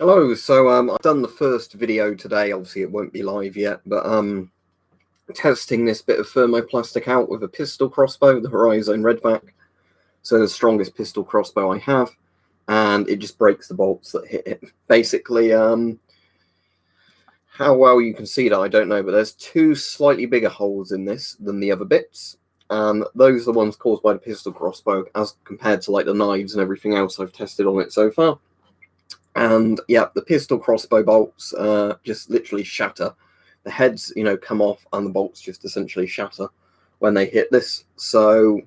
Hello, so I've done the first video today. Obviously it won't be live yet, but testing this bit of thermoplastic out with a pistol crossbow, the Horizon Redback. So the strongest pistol crossbow I have, and it just breaks the bolts that hit it. Basically, how well you can see that I don't know, but there's two slightly bigger holes in this than the other bits, and those are the ones caused by the pistol crossbow as compared to like the knives and everything else I've tested on it so far. And yeah, the pistol crossbow bolts just literally shatter. The heads, come off, and the bolts just essentially shatter when they hit this. So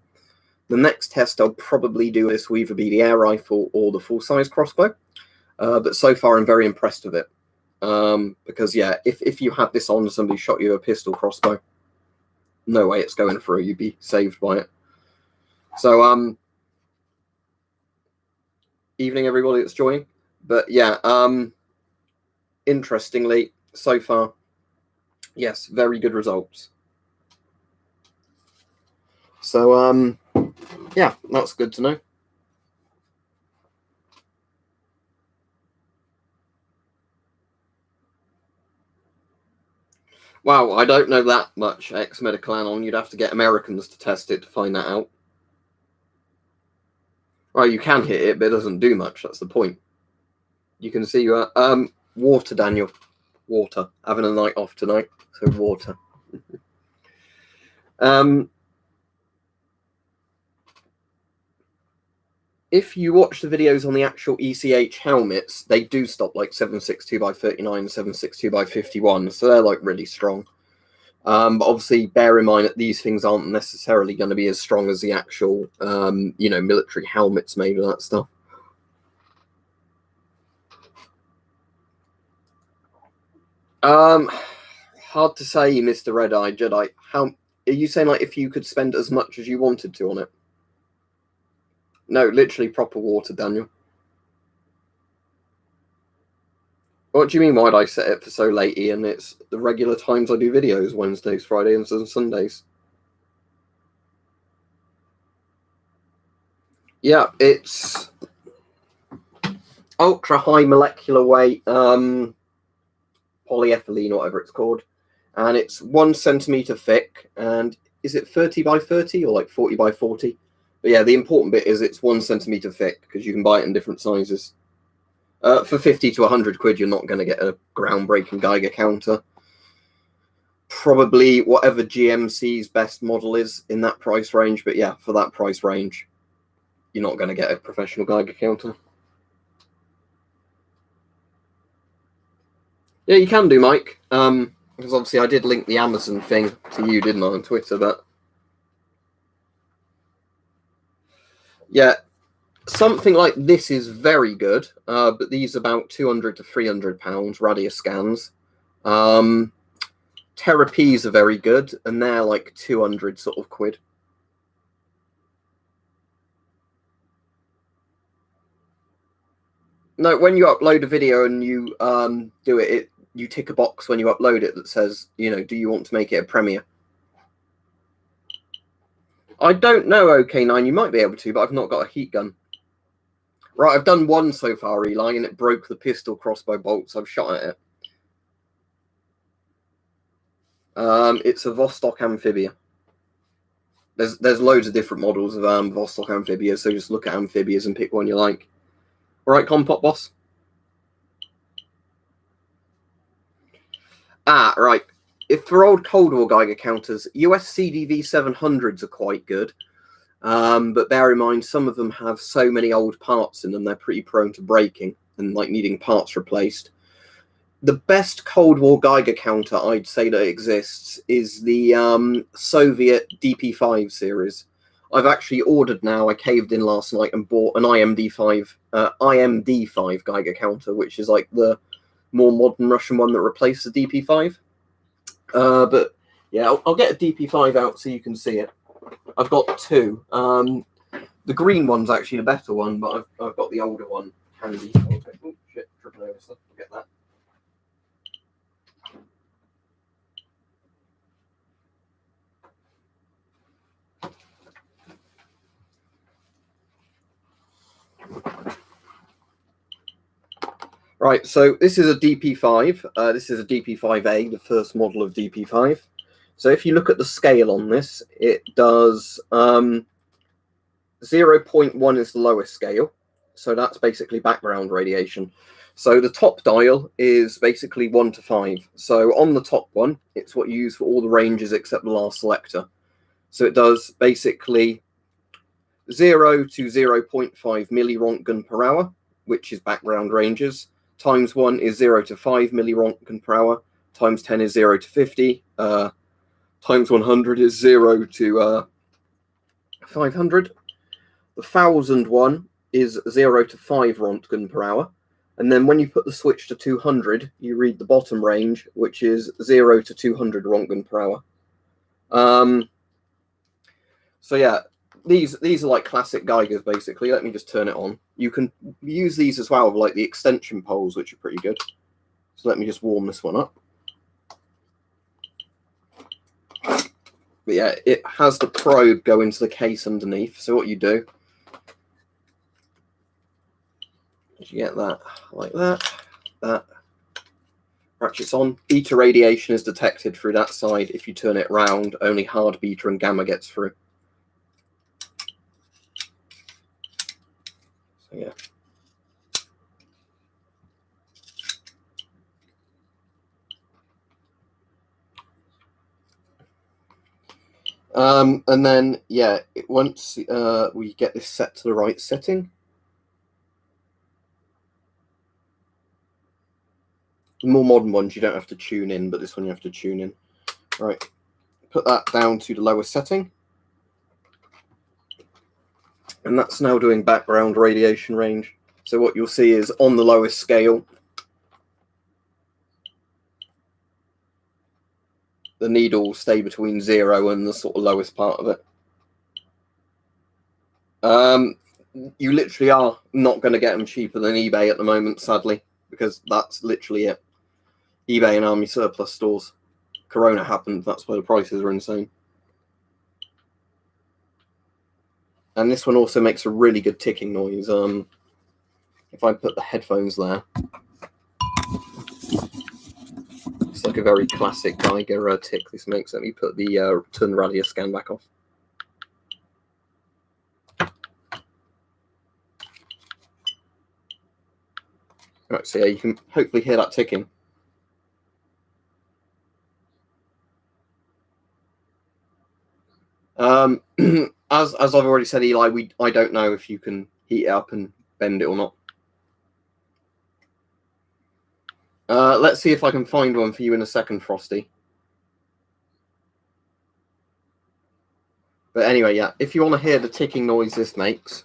the next test I'll probably do this will either be the air rifle or the full-size crossbow. But so far I'm very impressed with it. Because yeah, if you had this on, somebody shot you a pistol crossbow, no way it's going through. You'd be saved by it. So evening everybody that's joining. But yeah, interestingly, so far, yes, very good results. So, yeah, that's good to know. Wow, I don't know that much ex-medical anon. You'd have to get Americans to test it to find that out. Well, you can hit it, but it doesn't do much. That's the point. You can see water, Daniel. Water. Having a night off tonight, so water. If you watch the videos on the actual ECH helmets, they do stop like 762x39, 762x51, so they're like really strong. But obviously, bear in mind that these things aren't necessarily going to be as strong as the actual, military helmets made of that stuff. Hard to say, Mr. Red-Eye Jedi. How are you saying? Like, if you could spend as much as you wanted to on it? No, literally proper water, Daniel. What do you mean? Why'd I set it for so late, Ian? It's the regular times I do videos: Wednesdays, Fridays, and Sundays. Yeah, it's ultra high molecular weight polyethylene, whatever it's called, and it's 1 centimeter thick. And is it 30 by 30 or like 40 by 40? But yeah, the important bit is it's 1 centimeter thick because you can buy it in different sizes. For 50 to 100 quid, you're not going to get a groundbreaking Geiger counter. Probably whatever GMC's best model is in that price range. But yeah, for that price range, you're not going to get a professional Geiger counter. Yeah, you can do, Mike. Because obviously I did link the Amazon thing to you, didn't I, on Twitter? But yeah, something like this is very good. But these are about £200 to £300 radius scans. Therapies are very good, and they're like 200 sort of quid. No, when you upload a video and you do it, you tick a box when you upload it that says, do you want to make it a premiere? I don't know, OK9. You might be able to, but I've not got a heat gun. Right, I've done one so far, Eli, and it broke the pistol crossbow bolts I've shot at it. It's a Vostok amphibia. There's loads of different models of Vostok amphibias, so just look at amphibias and pick one you like. All right, Compot Boss? Right. If for old Cold War Geiger counters, US CDV 700s are quite good. But bear in mind, some of them have so many old parts in them, they're pretty prone to breaking and like needing parts replaced. The best Cold War Geiger counter I'd say that exists is the Soviet DP5 series. I've actually ordered now. I caved in last night and bought an IMD5 Geiger counter, which is like the more modern Russian one that replaced the DP5. But yeah, I'll get a DP5 out so you can see it. I've got two. The green one's actually the better one, but I've got the older one handy. Okay. Oh shit, tripping over stuff. Forget that. Right, so this is a DP5. This is a DP5A, the first model of DP5. So if you look at the scale on this, it does 0.1 is the lowest scale. So that's basically background radiation. So the top dial is basically 1 to 5. So on the top one, it's what you use for all the ranges except the last selector. So it does basically 0 to 0.5 millirontgen per hour, which is background ranges. Times 1 is 0 to 5 millirontgen per hour. Times 10 is 0 to 50. Times 100 is 0 to 500. The 1000 one is 0 to 5 Rontgen per hour. And then when you put the switch to 200, you read the bottom range, which is 0 to 200 Rontgen per hour. So yeah, these are like classic Geigers, basically. Let me just turn it on. You can use these as well, like the extension poles, which are pretty good. So let me just warm this one up. But yeah, it has the probe go into the case underneath. So what you do is you get that like that ratchets on. Beta radiation is detected through that side. If you turn it round, only hard beta and gamma gets through. So yeah. And then, yeah, once we get this set to the right setting, the more modern ones you don't have to tune in, but this one you have to tune in. Right, put that down to the lowest setting. And that's now doing background radiation range. So what you'll see is on the lowest scale, the needle will stay between 0 and the sort of lowest part of it. You literally are not going to get them cheaper than eBay at the moment, sadly, because that's literally it. eBay and Army surplus stores. Corona happened, that's why the prices are insane. And this one also makes a really good ticking noise. If I put the headphones there, it's like a very classic Geiger tick this makes. Let me put the turn the radio scan back off. Right, so yeah, you can hopefully hear that ticking. As I've already said, Eli, I don't know if you can heat it up and bend it or not. Let's see if I can find one for you in a second, Frosty. But anyway, yeah, if you want to hear the ticking noise this makes,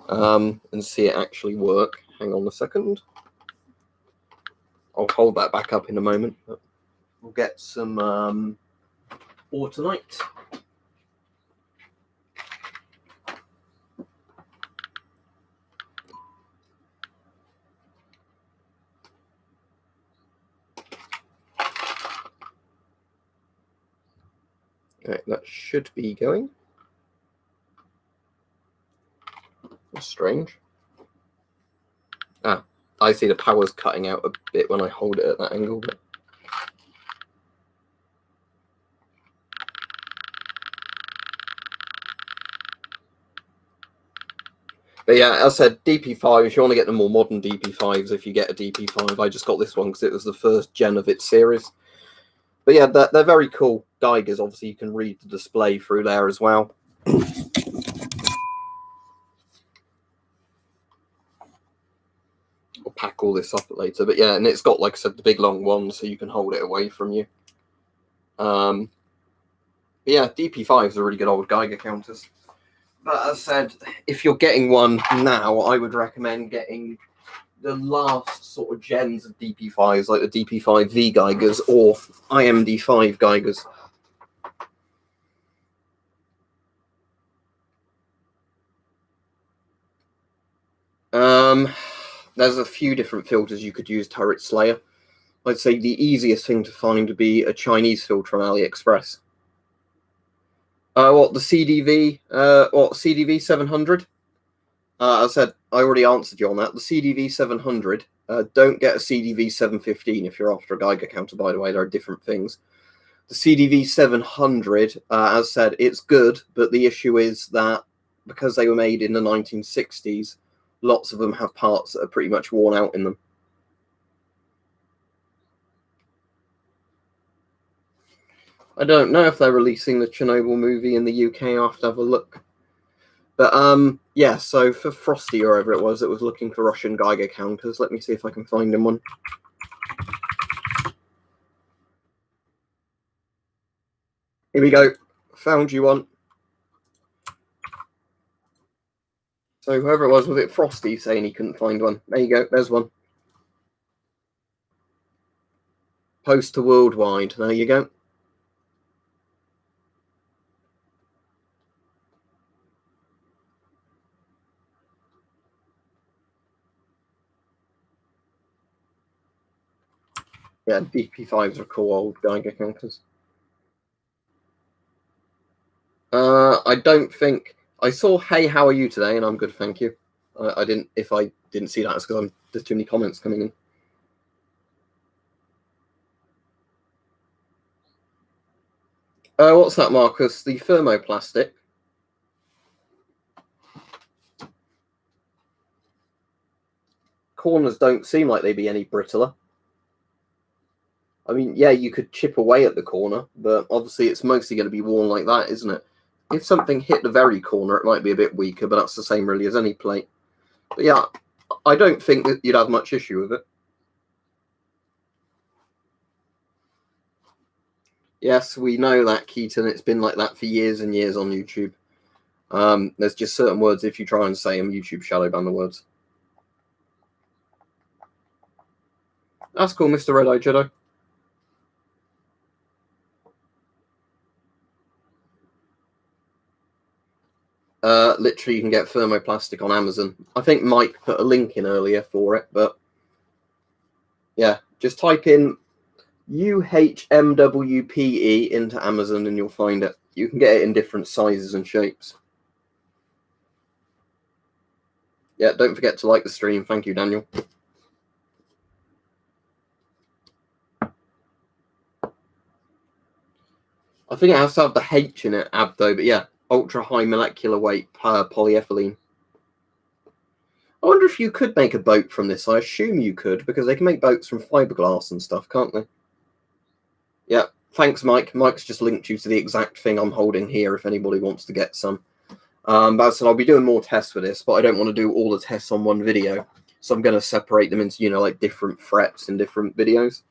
and see it actually work, hang on a second. I'll hold that back up in a moment. We'll get some Autonite. Right, that should be going. That's strange. Ah, I see the power's cutting out a bit when I hold it at that angle. But yeah, as I said, DP5, if you want to get the more modern DP5s, if you get a DP5, I just got this one because it was the first gen of its series. But yeah, they're very cool Geigers. Obviously, you can read the display through there as well. We'll pack all this up later. But yeah, and it's got, like I said, the big long one, so you can hold it away from you. But yeah, DP5s are really good old Geiger counters. But as I said, if you're getting one now, I would recommend getting the last sort of gens of DP5s, like the DP5V Geigers or IMD5 Geigers. There's a few different filters you could use, Turret Slayer. I'd say the easiest thing to find would be a Chinese filter on AliExpress. What, the CDV? CDV 700? As I said, I already answered you on that. The CDV 700 Don't get a CDV 715 if you're after a Geiger counter, by the way. There are different things. The CDV 700, as said, it's good, but the issue is that because they were made in the 1960s, lots of them have parts that are pretty much worn out in them. I don't know if they're releasing the Chernobyl movie in the UK. I'll have to have a look. But yeah, so for Frosty or whoever it was looking for Russian Geiger counters, let me see if I can find him one. Here we go. Found you one. So whoever it was it Frosty saying he couldn't find one? There you go. There's one. Post to worldwide. There you go. Yeah, DP5s are cool old Geiger counters. I don't think I saw "Hey, how are you today?" and I'm good, thank you. I didn't. If I didn't see that, it's because there's too many comments coming in. What's that, Marcus? The thermoplastic. Corners don't seem like they'd be any brittler. I mean, yeah, you could chip away at the corner, but obviously it's mostly going to be worn like that, isn't it? If something hit the very corner, it might be a bit weaker, but that's the same really as any plate. But yeah, I don't think that you'd have much issue with it. Yes, we know that, Keaton. It's been like that for years and years on YouTube. There's just certain words, if you try and say them, YouTube shadow ban the words. That's cool, Mr. Red-Eye Jedi. Literally, you can get thermoplastic on Amazon. I think Mike put a link in earlier for it, but yeah, just type in UHMWPE into Amazon and you'll find it. You can get it in different sizes and shapes. Yeah, don't forget to like the stream. Thank you, Daniel. I think it has to have the H in it, Abdo, but yeah, ultra high molecular weight polyethylene. I wonder if you could make a boat from this. I assume you could, because they can make boats from fiberglass and stuff, can't they? Yeah, thanks, Mike. Mike's just linked you to the exact thing I'm holding here if anybody wants to get some. But as I said, I'll be doing more tests for this, but I don't want to do all the tests on one video. So I'm going to separate them into, like different frets in different videos.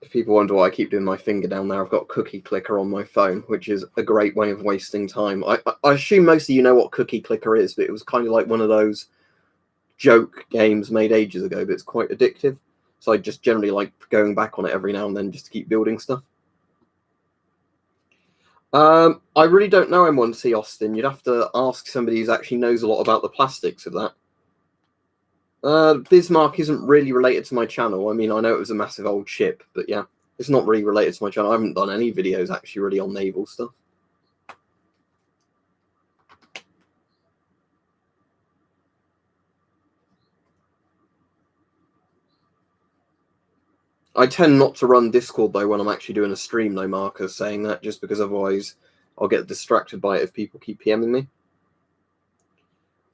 If people wonder why I keep doing my finger down there, I've got Cookie Clicker on my phone, which is a great way of wasting time. I assume most of you know what Cookie Clicker is, but it was kind of like one of those joke games made ages ago, but it's quite addictive. So I just generally like going back on it every now and then just to keep building stuff. I really don't know M1C, Austin. You'd have to ask somebody who actually knows a lot about the plastics of that. Bismarck isn't really related to my channel. I mean, I know it was a massive old ship, but yeah, it's not really related to my channel. I haven't done any videos actually really on naval stuff. I tend not to run Discord, though, when I'm actually doing a stream, though, Marcus, saying that, just because otherwise I'll get distracted by it if people keep PMing me.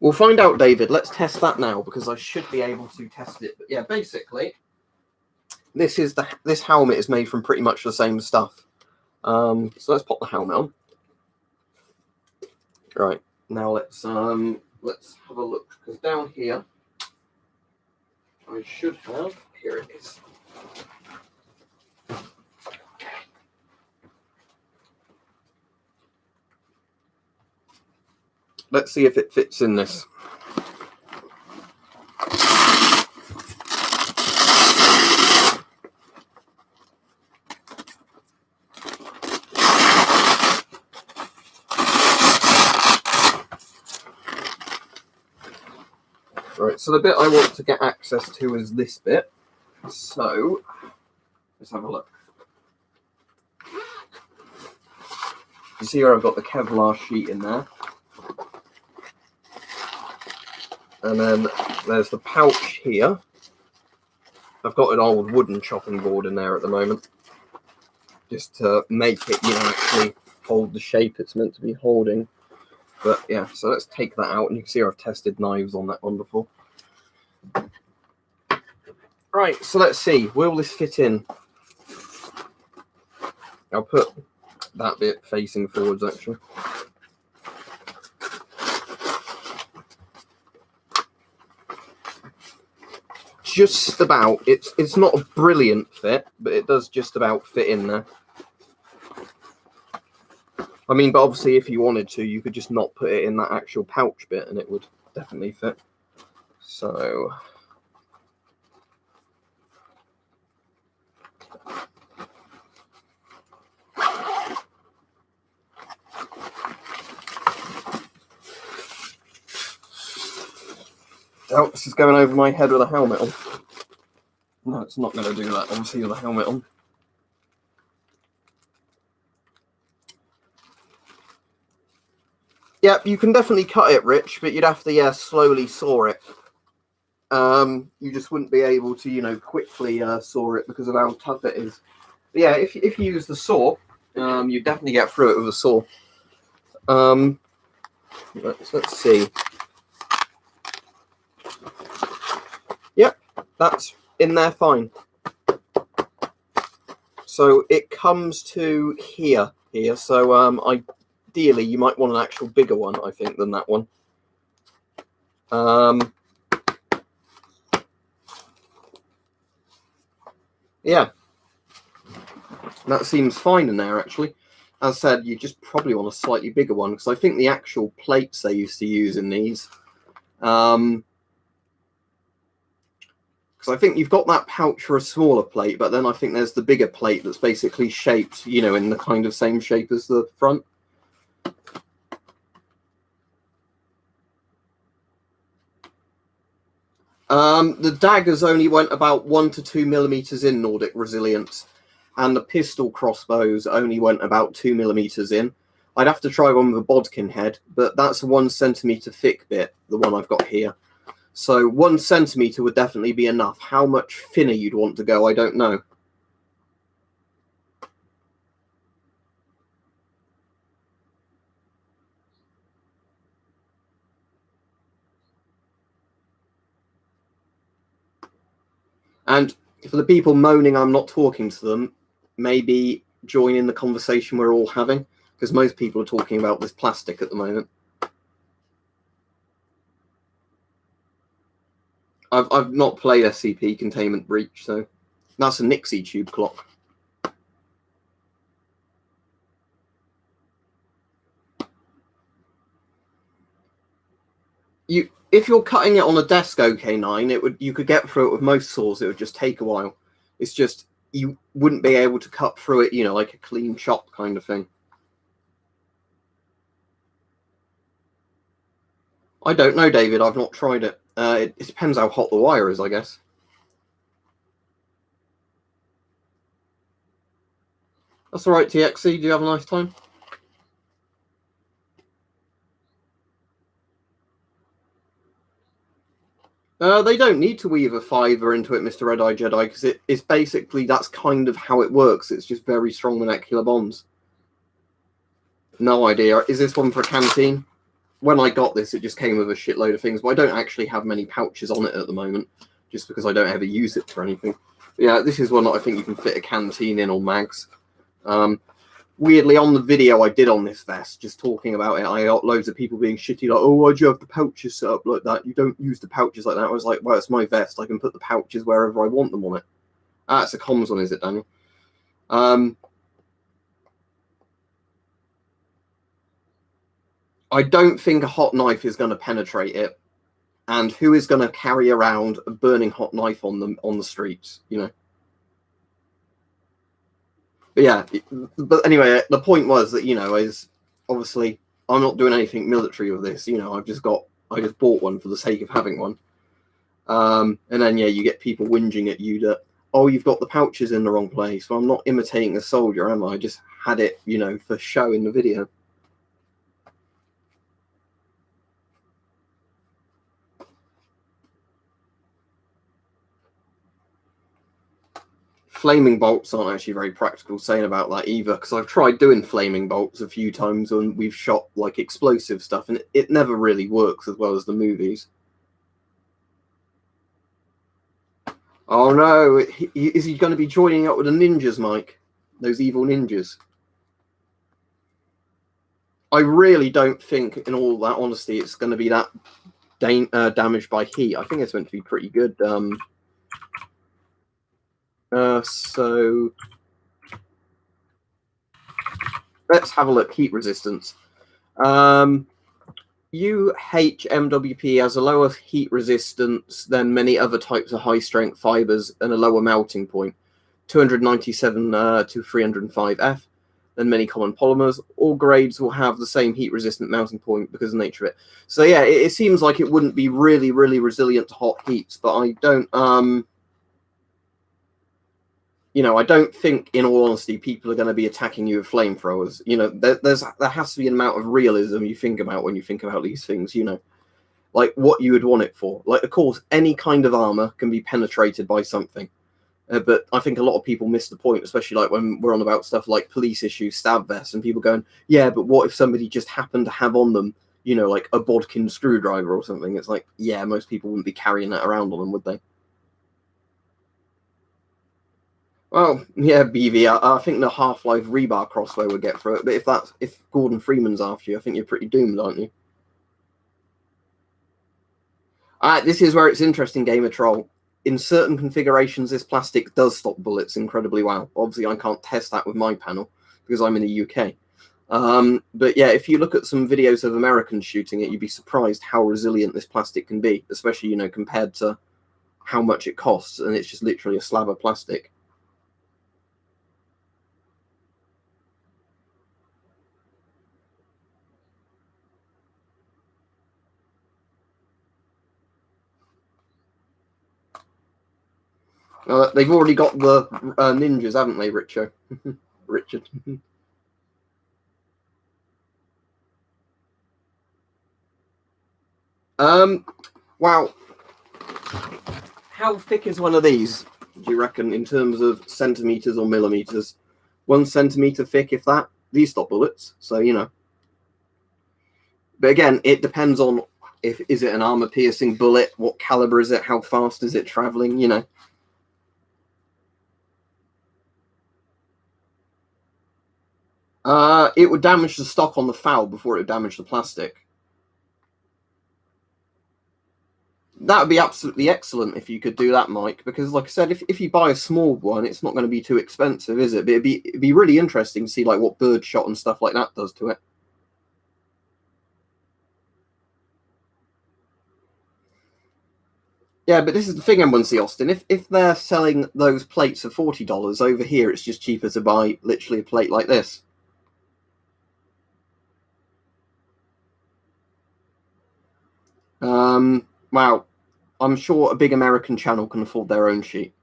We'll find out, David. Let's test that now, because I should be able to test it. But yeah, basically, this helmet is made from pretty much the same stuff. So let's pop the helmet on. Right, now let's have a look, because down here I should have, here it is. Let's see if it fits in this. Right, so the bit I want to get access to is this bit. So let's have a look. You see where I've got the Kevlar sheet in there? And then there's the pouch here. I've got an old wooden chopping board in there at the moment, just to make it, actually hold the shape it's meant to be holding. But yeah, so let's take that out, and you can see I've tested knives on that one before. Right, so let's see, will this fit in? I'll put that bit facing forwards, actually. Just about. It's not a brilliant fit, but it does just about fit in there. I mean, but obviously if you wanted to, you could just not put it in that actual pouch bit and it would definitely fit. So... oh, this is going over my head with a helmet on. No, it's not going to do that, obviously, with a helmet on. Yep, you can definitely cut it, Rich, but you'd have to, slowly saw it. You just wouldn't be able to, quickly saw it because of how tough it is. But yeah, if you use the saw, you definitely get through it with a saw. Let's see. Yep, that's in there fine. So it comes to here. So ideally, you might want an actual bigger one, I think, than that one. Yeah, that seems fine in there, actually. As I said, you just probably want a slightly bigger one, because I think the actual plates they used to use in these, because I think you've got that pouch for a smaller plate, but then I think there's the bigger plate that's basically shaped, in the kind of same shape as the front. The daggers only went about 1 to 2 millimeters in Nordic resilience, and the pistol crossbows only went about 2 millimeters in. I'd have to try one with a bodkin head, but that's a 1 centimeter thick bit, the one I've got here. So 1 centimeter would definitely be enough. How much thinner you'd want to go, I don't know. And for the people moaning I'm not talking to them, maybe join in the conversation we're all having, because most people are talking about this plastic at the moment. I've not played SCP Containment Breach, so that's a Nixie tube clock. If you're cutting it on a desk OK9, you could get through it with most saws. It would just take a while. It's just you wouldn't be able to cut through it, like a clean chop kind of thing. I don't know, David. I've not tried it. It depends how hot the wire is, I guess. That's all right, TXC. Do you have a nice time? They don't need to weave a fiver into it, Mr. Red-Eye Jedi, because it's basically, that's kind of how it works. It's just very strong molecular bonds. No idea. Is this one for a canteen? When I got this, it just came with a shitload of things, but I don't actually have many pouches on it at the moment, just because I don't ever use it for anything. But yeah, this is one that I think you can fit a canteen in or mags. Weirdly, on the video I did on this vest, just talking about it, I got loads of people being shitty, like, oh, why'd you have the pouches set up like that? You don't use the pouches like that. I was like, well, it's my vest. I can put the pouches wherever I want them on it. Ah, it's a comms one, is it, Daniel? I don't think a hot knife is going to penetrate it. And who is going to carry around a burning hot knife on the streets, But yeah, but anyway, the point was that, is obviously I'm not doing anything military with this. I just bought one for the sake of having one. And then, yeah, you get people whinging at you that, oh, you've got the pouches in the wrong place. Well, I'm not imitating a soldier, am I? I just had it, for show in the video. flaming bolts aren't actually very practical saying about that either, because I've tried doing flaming bolts a few times when we've shot like explosive stuff, and it never really works as well as the movies. Oh no, is he going to be joining up with the ninjas, Mike? Those evil ninjas. I really don't think, in all that honesty, it's going to be that damaged by heat. I think it's meant to be pretty good. So let's have a look. Heat resistance. UHMWP has a lower heat resistance than many other types of high-strength fibers and a lower melting point, 297 to 305 F, than many common polymers. All grades will have the same heat-resistant melting point because of the nature of it. So yeah, it seems like it wouldn't be really, really resilient to hot heats, but I don't... I don't think, in all honesty, people are going to be attacking you with flamethrowers. There has to be an amount of realism you think about when you think about these things, like what you would want it for. Like, of course, any kind of armor can be penetrated by something. But I think a lot of people miss the point, especially like when we're on about stuff like police issues, stab vests, and people going, yeah, but what if somebody just happened to have on them, like a bodkin screwdriver or something? It's like, yeah, most people wouldn't be carrying that around on them, would they? Well, yeah, BV. I think the Half-Life rebar crossbow would get through it, but if Gordon Freeman's after you, I think you're pretty doomed, aren't you? This is where it's interesting, Gamer Troll. In certain configurations, this plastic does stop bullets incredibly well. Obviously, I can't test that with my panel because I'm in the UK. But yeah, if you look at some videos of Americans shooting it, you'd be surprised how resilient this plastic can be, especially, compared to how much it costs, and it's just literally a slab of plastic. They've already got the ninjas, haven't they, Richard? Richard. Wow. How thick is one of these, do you reckon, in terms of centimeters or millimeters? 1 centimeter thick, if that. These stop bullets, so But again, it depends on is it an armor-piercing bullet? What caliber is it? How fast is it traveling? It would damage the stock on the foul before it would damage the plastic. That would be absolutely excellent if you could do that, Mike, because like I said, if you buy a small one, it's not going to be too expensive, is it? But it'd be really interesting to see like what birdshot and stuff like that does to it. Yeah, but this is the thing, M1C Austin. If they're selling those plates for $40 over here, it's just cheaper to buy literally a plate like this. Wow, I'm sure a big American channel can afford their own sheet.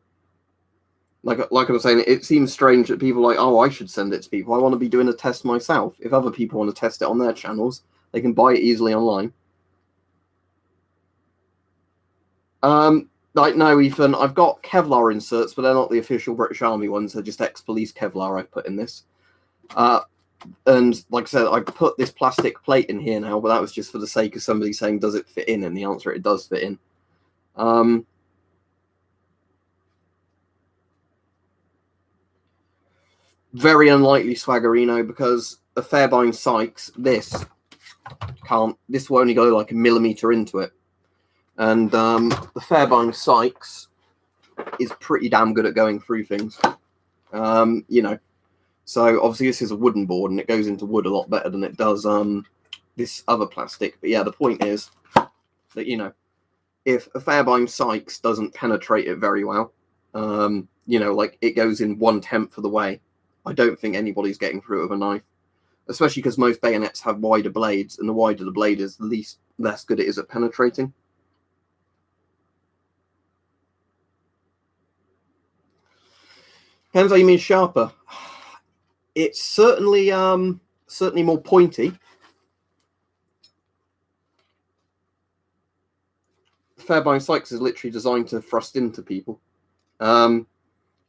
Like I was saying, it seems strange that people are like, oh, I should send it to people. I want to be doing a test myself. If other people want to test it on their channels, they can buy it easily online. Like, no, Ethan, I've got Kevlar inserts, but they're not the official British Army ones. They're just ex-police Kevlar I've put in this. And like I said, I've put this plastic plate in here now, but that was just for the sake of somebody saying, does it fit in? And the answer, it does fit in. Very unlikely Swaggerino, because a Fairbairn Sykes, this will only go like a millimeter into it. And the Fairbairn Sykes is pretty damn good at going through things. So obviously this is a wooden board and it goes into wood a lot better than it does this other plastic. But yeah, the point is that, if a Fairbairn Sykes doesn't penetrate it very well, like it goes in 1/10 of the way, I don't think anybody's getting through it with a knife. Especially because most bayonets have wider blades, and the wider the blade is, the less good it is at penetrating. Depends how you mean sharper. It's certainly more pointy. Fairbairn Sykes is literally designed to thrust into people.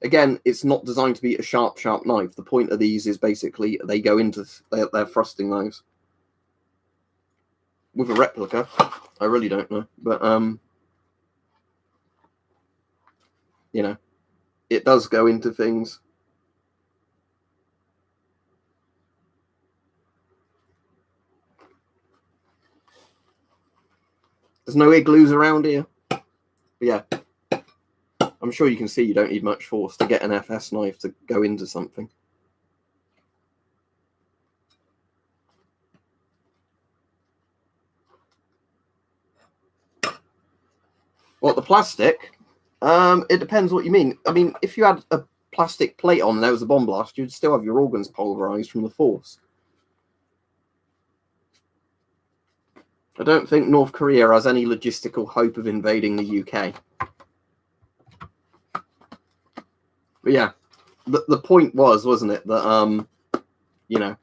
Again, it's not designed to be a sharp knife. The point of these is basically they go into their thrusting knives. With a replica, I really don't know, but you know, it does go into things. There's no igloos around here. But yeah, I'm sure you can see you don't need much force to get an FS knife to go into something. What, the plastic? It depends what you mean. I mean, if you had a plastic plate on and there was a bomb blast, you'd still have your organs pulverized from the force. I don't think North Korea has any logistical hope of invading the UK. But yeah, the point was, wasn't it, that, you know,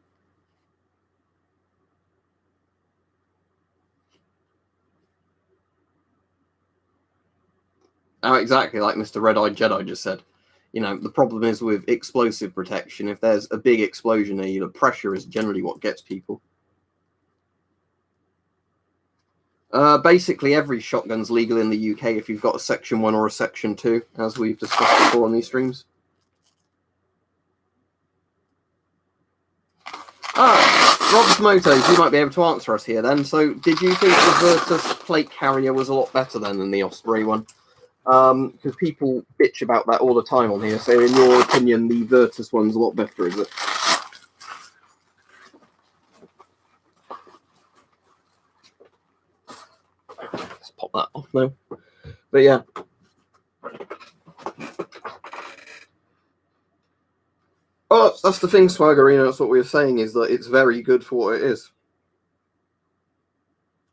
exactly like Mr. Red-Eyed Jedi just said. You know, the problem is with explosive protection, if there's a big explosion there, the pressure is generally what gets people. Basically, every shotgun's legal in the UK if you've got a Section 1 or a Section 2, as we've discussed before on these streams. Rob's Motos, you might be able to answer us here then. So, did you think the Virtus plate carrier was a lot better than the Osprey one? Because people bitch about that all the time on here. So, in your opinion, the Virtus one's a lot better, is it? Let's pop that off now. But yeah. Oh, that's the thing, Swaggerino. That's what we were saying, is that it's very good for what it is.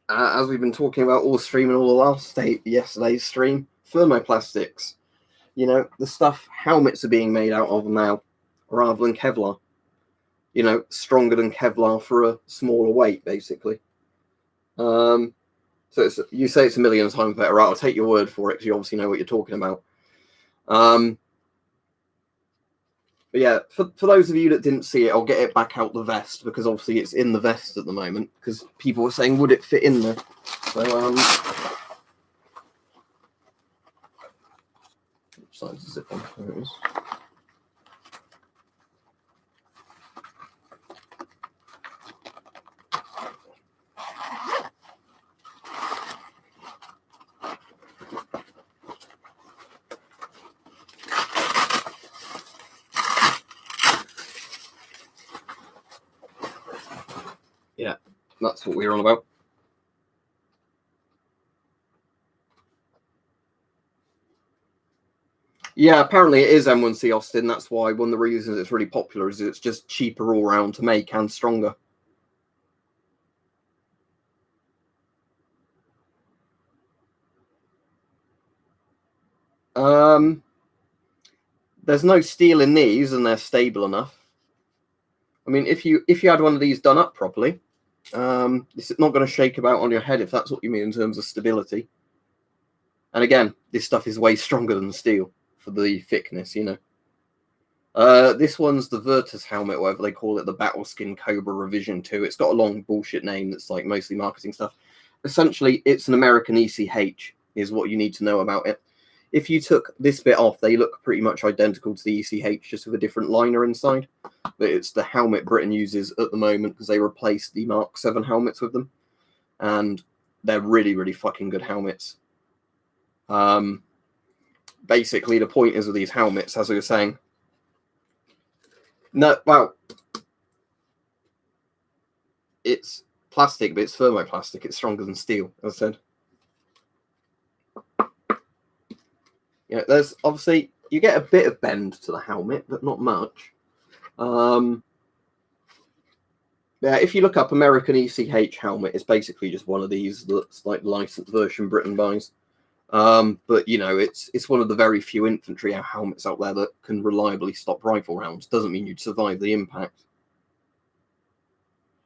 As we've been talking about all stream and all the last yesterday's stream, thermoplastics. You know, the stuff helmets are being made out of now, rather than Kevlar. You know, stronger than Kevlar for a smaller weight, basically. So you say it's a million times better. Right, I'll take your word for it, because you obviously know what you're talking about. But yeah, for those of you that didn't see it, I'll get it back out the vest, because obviously it's in the vest at the moment, because people were saying, would it fit in there? So, which side is it on? There it is. Yeah, that's what we were on about. Yeah, apparently it is M1C Austin. That's why one of the reasons it's really popular is it's just cheaper all round to make and stronger. There's no steel in these, and they're stable enough. I mean, if you had one of these done up properly, it's not going to shake about on your head, if that's what you mean in terms of stability. And again, this stuff is way stronger than steel for the thickness, you know. This one's the Virtus helmet, whatever they call it, the Battleskin Cobra Revision 2. It's got a long bullshit name that's like mostly marketing stuff. Essentially, it's an American ECH, is what you need to know about it. If you took this bit off, they look pretty much identical to the ECH, just with a different liner inside. But it's the helmet Britain uses at the moment, because they replaced the Mark 7 helmets with them. And they're really, really fucking good helmets. Basically, the point is with these helmets, as I was saying, no, well, it's plastic, but it's thermoplastic. It's stronger than steel, as I said. You know, there's obviously, you get a bit of bend to the helmet, but not much. Yeah, if you look up American ECH helmet, it's basically just one of these that's like the licensed version Britain buys. But you know, it's one of the very few infantry helmets out there that can reliably stop rifle rounds. Doesn't mean you'd survive the impact.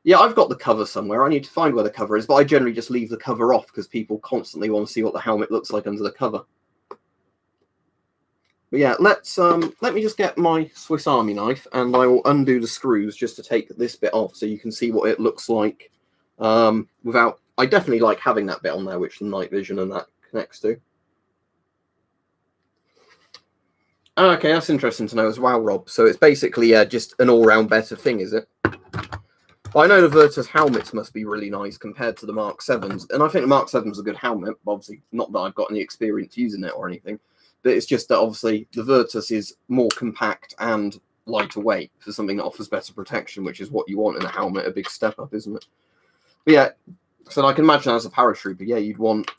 Yeah, I've got the cover somewhere. I need to find where the cover is, but I generally just leave the cover off because people constantly want to see what the helmet looks like under the cover. But yeah, let me just get my Swiss Army knife, and I will undo the screws just to take this bit off, so you can see what it looks like without. I definitely like having that bit on there, which the night vision and that connects to. Okay, that's interesting to know as well, Rob. So it's basically just an all-round better thing, is it? Well, I know the Virtus helmets must be really nice compared to the Mark 7s, and I think the Mark 7's a good helmet, but obviously not that I've got any experience using it or anything. But it's just that obviously the Virtus is more compact and lighter weight for something that offers better protection, which is what you want in a helmet, a big step up, isn't it? But yeah, so I can imagine as a paratrooper, yeah, you'd want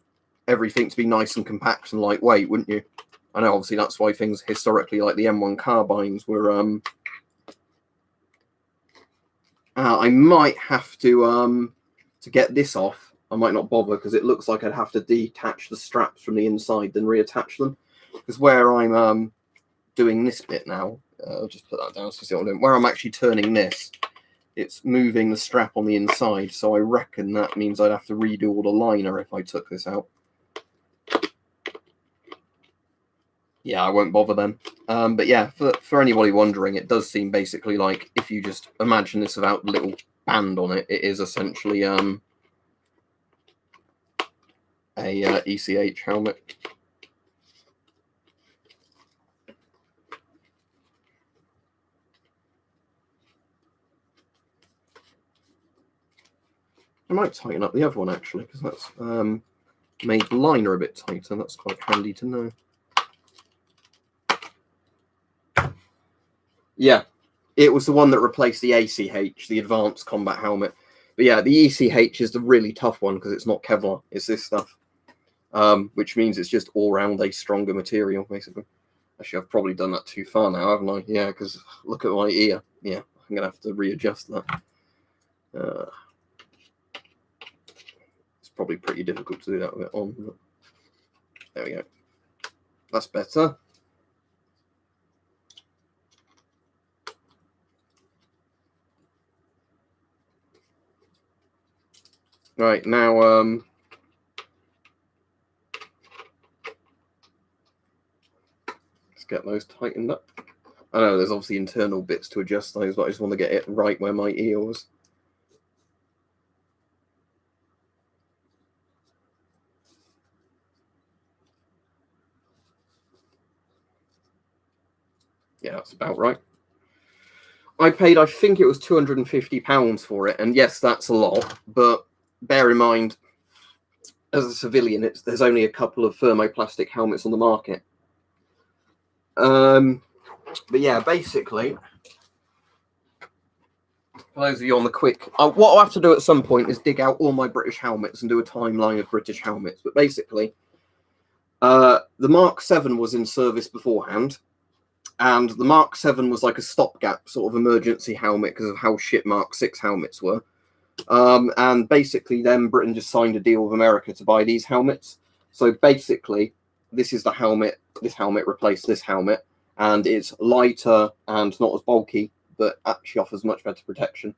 everything to be nice and compact and lightweight, wouldn't you? I know obviously that's why things historically like the M1 carbines were I might have to get this off. I might not bother because it looks like I'd have to detach the straps from the inside, then reattach them. Because where I'm doing this bit now, I'll just put that down so you see what I'm doing. Where I'm actually turning this, it's moving the strap on the inside. So I reckon that means I'd have to redo all the liner if I took this out. Yeah, I won't bother then. But yeah, for anybody wondering, it does seem basically like if you just imagine this without the little band on it, it is essentially a ECH helmet. I might tighten up the other one actually, because that's made the liner a bit tighter. That's quite handy to know. Yeah, it was the one that replaced the ACH, the Advanced Combat Helmet. But yeah, the ECH is the really tough one because it's not Kevlar. It's this stuff, which means it's just all round a stronger material, basically. Actually, I've probably done that too far now, haven't I? Yeah, because look at my ear. Yeah, I'm going to have to readjust that. It's probably pretty difficult to do that with it on. But there we go. That's better. Right, now let's get those tightened up. I know there's obviously internal bits to adjust those, but I just want to get it right where my ear was. Yeah, that's about right. I paid, I think it was £250 for it, and yes, that's a lot, but bear in mind, as a civilian, there's only a couple of thermoplastic helmets on the market. But yeah, basically, for those of you on the quick, what I'll have to do at some point is dig out all my British helmets and do a timeline of British helmets. But basically, the Mark 7 was in service beforehand, and the Mark 7 was like a stopgap sort of emergency helmet because of how shit Mark 6 helmets were. And basically, then Britain just signed a deal with America to buy these helmets. So basically, this is the helmet. This helmet replaced this helmet, and it's lighter and not as bulky, but actually offers much better protection.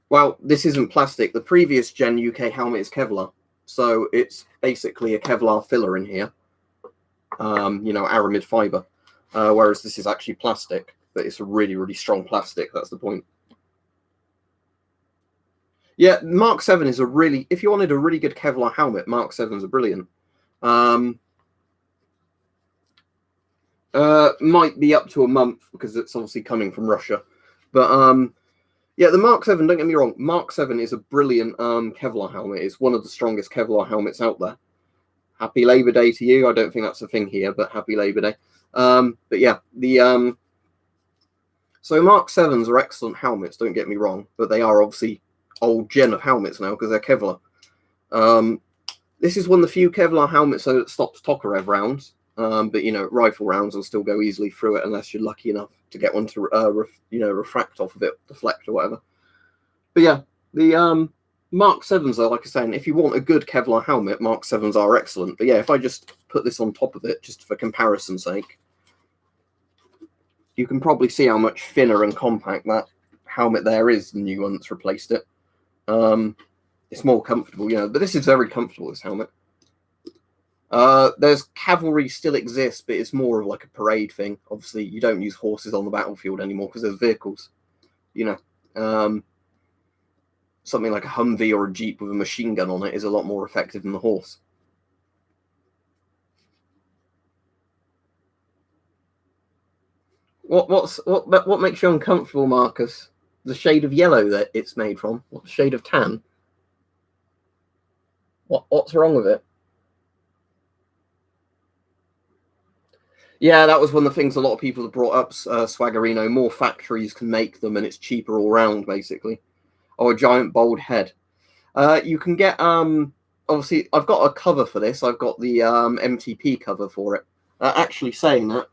Well, this isn't plastic. The previous gen UK helmet is Kevlar, so it's basically a Kevlar filler in here. You know, aramid fiber, whereas this is actually plastic, but it's a really, really strong plastic. That's the point. Yeah, Mark 7 is a really, if you wanted a really good Kevlar helmet, Mark 7s are brilliant. Might be up to a month because it's obviously coming from Russia. But yeah, the Mark 7, don't get me wrong, Mark 7 is a brilliant Kevlar helmet. It's one of the strongest Kevlar helmets out there. Happy Labor Day to you. I don't think that's a thing here, but happy Labor Day. But yeah, so Mark 7s are excellent helmets, don't get me wrong, but they are obviously old gen of helmets now because they're Kevlar. This is one of the few Kevlar helmets that stops Tokarev rounds, but you know, rifle rounds will still go easily through it unless you're lucky enough to get one to refract off of it, deflect or whatever. But yeah, the Mark 7s are, like I was saying, if you want a good Kevlar helmet, Mark 7s are excellent. But yeah, if I just put this on top of it, just for comparison's sake, you can probably see how much thinner and compact that helmet there is than the new one that's replaced it. It's more comfortable, you know, but this is very comfortable, this helmet. There's cavalry still exists, but it's more of like a parade thing. Obviously, you don't use horses on the battlefield anymore because there's vehicles. You know, something like a Humvee or a Jeep with a machine gun on it is a lot more effective than the horse. What makes you uncomfortable, Marcus? The shade of yellow that it's made from? What shade of tan? What's wrong with it? Yeah, that was one of the things a lot of people have brought up, Swaggerino. More factories can make them and it's cheaper all round, basically. Or a giant bold head. You can get, obviously, I've got a cover for this. I've got the MTP cover for it. Actually saying that,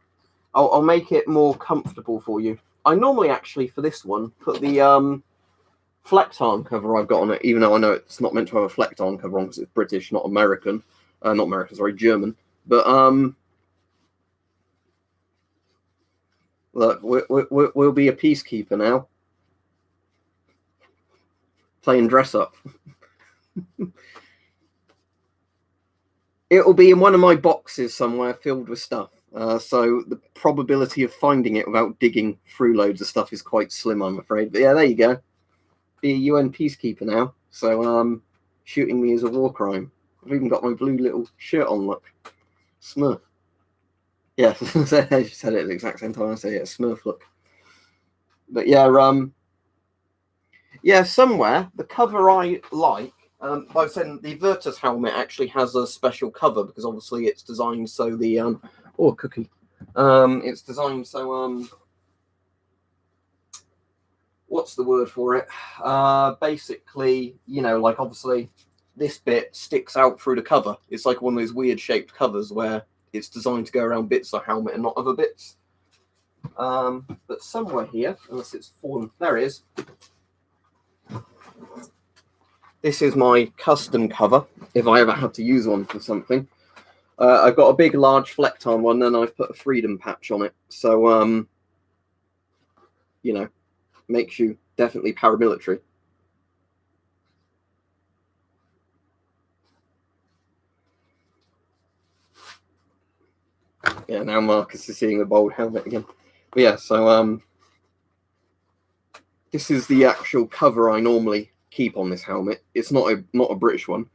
I'll make it more comfortable for you. I normally actually, for this one, put the Flectarn cover I've got on it, even though I know it's not meant to have a Flectarn cover on because it's British, not American. Not American, sorry, German. But, look, we'll be a peacekeeper now. Playing dress up. It'll be in one of my boxes somewhere filled with stuff. So the probability of finding it without digging through loads of stuff is quite slim, I'm afraid. But yeah, there you go. Be a UN peacekeeper now. So shooting me is a war crime. I've even got my blue little shirt on, look. Smurf. Yeah, she said it at the exact same time I say it, Smurf look. But yeah, yeah, somewhere, the cover I like, I was saying the Virtus helmet actually has a special cover because obviously it's designed so the, oh, cookie. It's designed so, what's the word for it? Basically, you know, like obviously this bit sticks out through the cover. It's like one of those weird shaped covers where it's designed to go around bits of helmet and not other bits. But somewhere here, unless it's fallen, there it is. This is my custom cover, if I ever had to use one for something. I've got a big, large Flectarn one, and I've put a Freedom patch on it. So, you know, makes you definitely paramilitary. Yeah, now Marcus is seeing a bold helmet again. But yeah, so this is the actual cover I normally keep on this helmet. It's not a British one,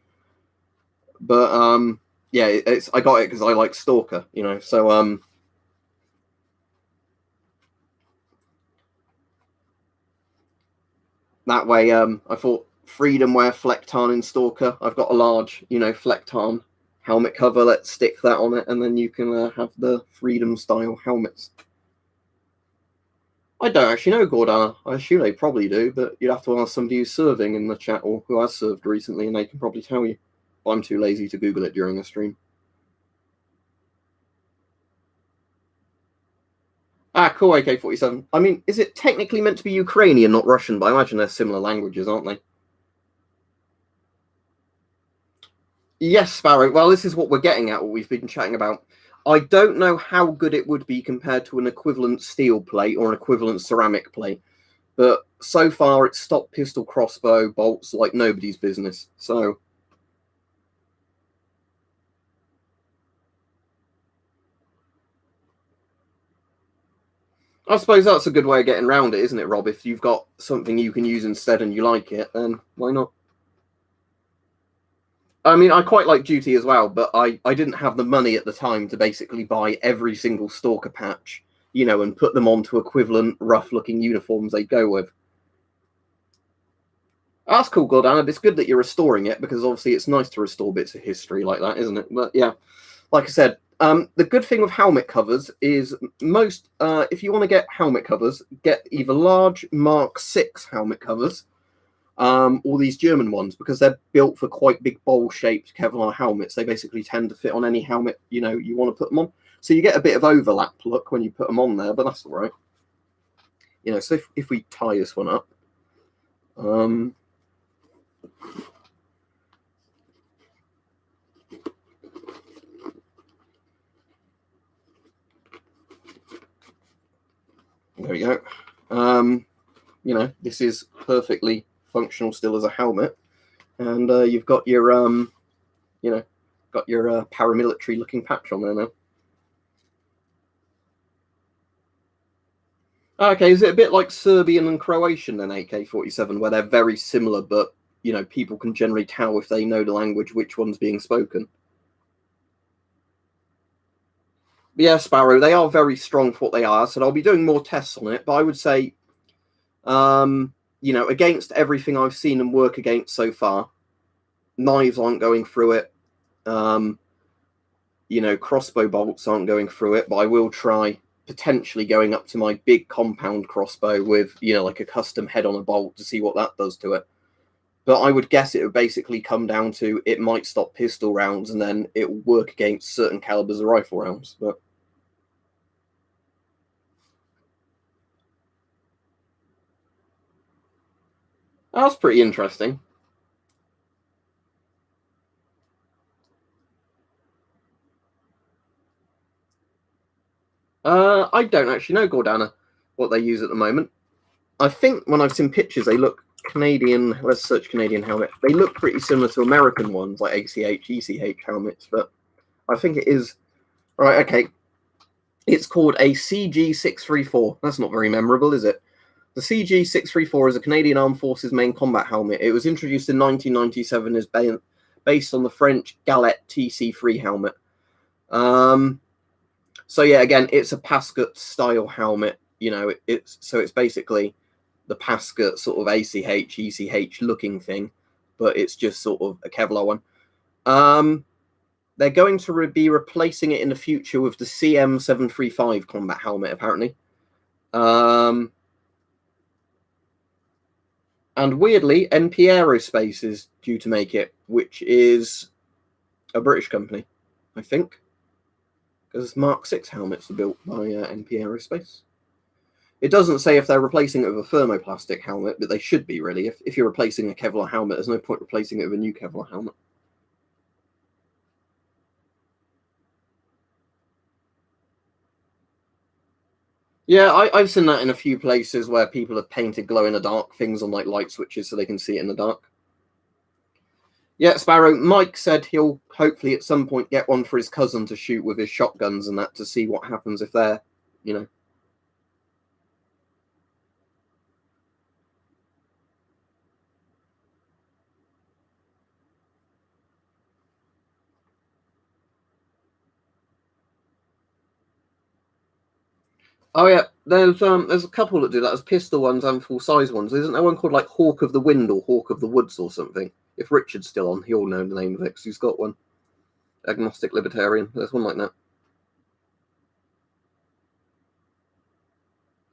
but yeah, it's I got it because I like Stalker, you know. So that way I thought Freedom wear Flectarn in Stalker. I've got a large, you know, Flectarn helmet cover. Let's stick that on it, and then you can have the Freedom style helmets. I don't actually know, Gordana. I assume they probably do, but you'd have to ask somebody who's serving in the chat or who has served recently, and they can probably tell you. But I'm too lazy to Google it during a stream. Ah, cool, AK-47. I mean, is it technically meant to be Ukrainian, not Russian? But I imagine they're similar languages, aren't they? Yes, Sparrow. Well, this is what we're getting at, what we've been chatting about. I don't know how good it would be compared to an equivalent steel plate or an equivalent ceramic plate, but so far it's stopped pistol crossbow bolts like nobody's business. So I suppose that's a good way of getting around it, isn't it, Rob? If you've got something you can use instead and you like it, then why not? I mean, I quite like Duty as well, but I didn't have the money at the time to basically buy every single Stalker patch, you know, and put them onto equivalent rough-looking uniforms they go with. That's cool, Gordana. It's good that you're restoring it because obviously it's nice to restore bits of history like that, isn't it? But yeah, like I said, the good thing with helmet covers is most, if you want to get helmet covers, get either large Mark 6 helmet covers or these German ones because they're built for quite big bowl-shaped Kevlar helmets. They basically tend to fit on any helmet, you know, you want to put them on. So you get a bit of overlap look when you put them on there, but that's all right. You know, so if we tie this one up, there we go. You know, this is perfectly functional still as a helmet, and you've got your, you know, Got your paramilitary looking patch on there now. Okay, is it a bit like Serbian and Croatian then, AK-47, where they're very similar, but, you know, people can generally tell if they know the language which one's being spoken? Yeah, Sparrow, they are very strong for what they are, so I'll be doing more tests on it, but I would say, you know, against everything I've seen them work against so far, knives aren't going through it, you know, crossbow bolts aren't going through it, but I will try potentially going up to my big compound crossbow with, you know, like a custom head on a bolt to see what that does to it. But I would guess it would basically come down to it might stop pistol rounds and then it will work against certain calibers of rifle rounds. But that's pretty interesting. I don't actually know, Gordana, what they use at the moment. I think when I've seen pictures, they look Canadian. Let's search Canadian helmet. They look pretty similar to American ones, like ACH, ECH helmets, but I think it is. Right, okay. It's called a CG634. That's not very memorable, is it? The CG634 is a Canadian Armed Forces main combat helmet. It was introduced in 1997 as based on the French Galette TC3 helmet. So yeah, again, it's a Pascut style helmet. You know, it's basically the Pascut sort of ACH, ECH looking thing, but it's just sort of a Kevlar one. They're going to be replacing it in the future with the CM735 combat helmet, apparently. And weirdly, NP Aerospace is due to make it, which is a British company, I think. Because Mark 6 helmets are built by NP Aerospace. It doesn't say if they're replacing it with a thermoplastic helmet, but they should be, really. If you're replacing a Kevlar helmet, there's no point replacing it with a new Kevlar helmet. Yeah, I've seen that in a few places where people have painted glow-in-the-dark things on like light switches so they can see it in the dark. Yeah, Sparrow, Mike said he'll hopefully at some point get one for his cousin to shoot with his shotguns and that to see what happens if they're, you know. Oh yeah, there's a couple that do that. There's pistol ones and full size ones. Isn't there one called like Hawk of the Wind or Hawk of the Woods or something? If Richard's still on, he'll know the name of it because he's got one. Agnostic Libertarian. There's one like that.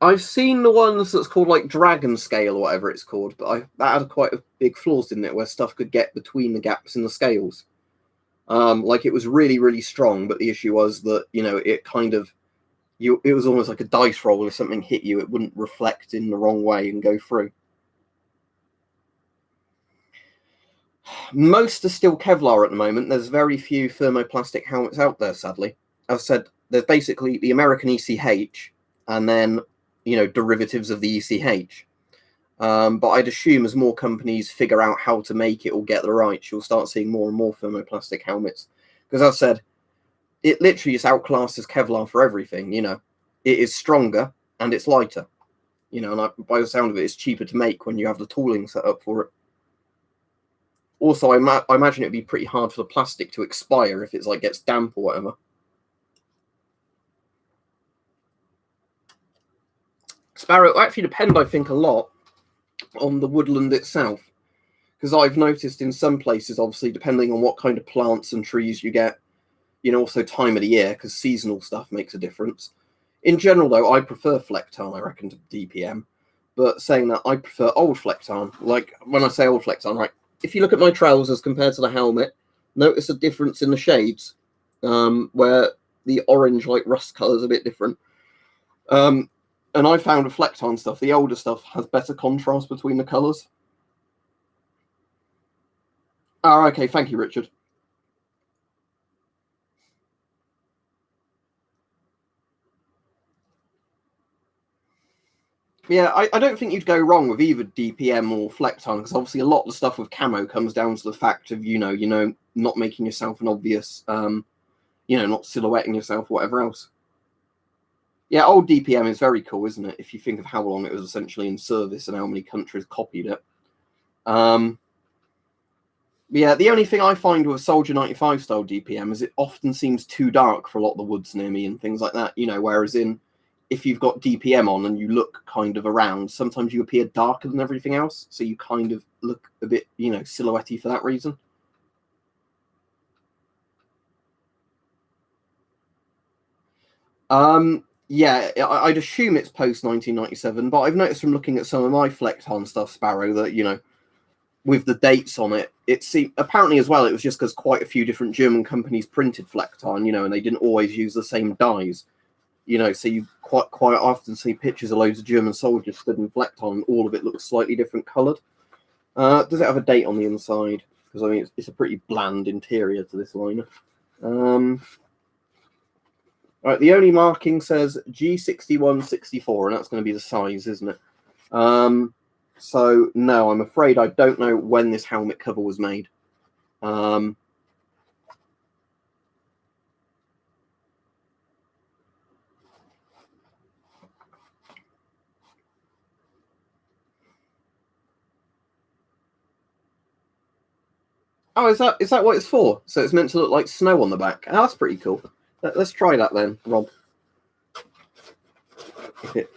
I've seen the ones that's called like Dragon Scale or whatever it's called, but that had quite a big flaws, didn't it, where stuff could get between the gaps in the scales. Like it was really, really strong, but the issue was that, you know, it kind of it was almost like a dice roll. If something hit you, it wouldn't reflect in the wrong way and go through. Most are still Kevlar at the moment. There's very few thermoplastic helmets out there, sadly. As I said, there's basically the American ECH and then, you know, derivatives of the ECH. But I'd assume as more companies figure out how to make it or get the rights, you'll start seeing more and more thermoplastic helmets. Because as I said, it literally just outclasses Kevlar for everything, you know. It is stronger and it's lighter. You know, and by the sound of it, it's cheaper to make when you have the tooling set up for it. Also, I imagine it'd be pretty hard for the plastic to expire if it's like gets damp or whatever. Sparrow, it will actually depend, I think, a lot on the woodland itself. Because I've noticed in some places, obviously, depending on what kind of plants and trees you get, you know, also time of the year, because seasonal stuff makes a difference. In general, though, I prefer Flectarn, I reckon, to DPM. But saying that, I prefer old Flectarn. Like, when I say old Flectarn, right, if you look at my trousers compared to the helmet, notice a difference in the shades, where the orange, like, rust colour is a bit different. And I found with Flectarn stuff, the older stuff has better contrast between the colours. Oh, okay, thank you, Richard. Yeah, I don't think you'd go wrong with either DPM or Flecton, because obviously a lot of the stuff with camo comes down to the fact of, not making yourself an obvious, not silhouetting yourself or whatever else. Yeah, old DPM is very cool, isn't it? If you think of how long it was essentially in service and how many countries copied it. Yeah, the only thing I find with Soldier 95 style DPM is it often seems too dark for a lot of the woods near me and things like that, whereas if you've got DPM on and you look kind of around, sometimes you appear darker than everything else, so you kind of look a bit, silhouette-y for that reason. Yeah, I'd assume it's post-1997, but I've noticed from looking at some of my Flecton stuff, Sparrow, that, with the dates on it, apparently as well, it was just because quite a few different German companies printed Flecton, and they didn't always use the same dyes. So you quite often see pictures of loads of German soldiers stood in Flecton, and all of it looks slightly different coloured. Does it have a date on the inside? Because I mean, it's a pretty bland interior to this liner. All right, the only marking says G6164, and that's going to be the size, isn't it? So no, I'm afraid I don't know when this helmet cover was made. Oh, is that what it's for? So it's meant to look like snow on the back. Oh, that's pretty cool. Let's try that then, Rob. If it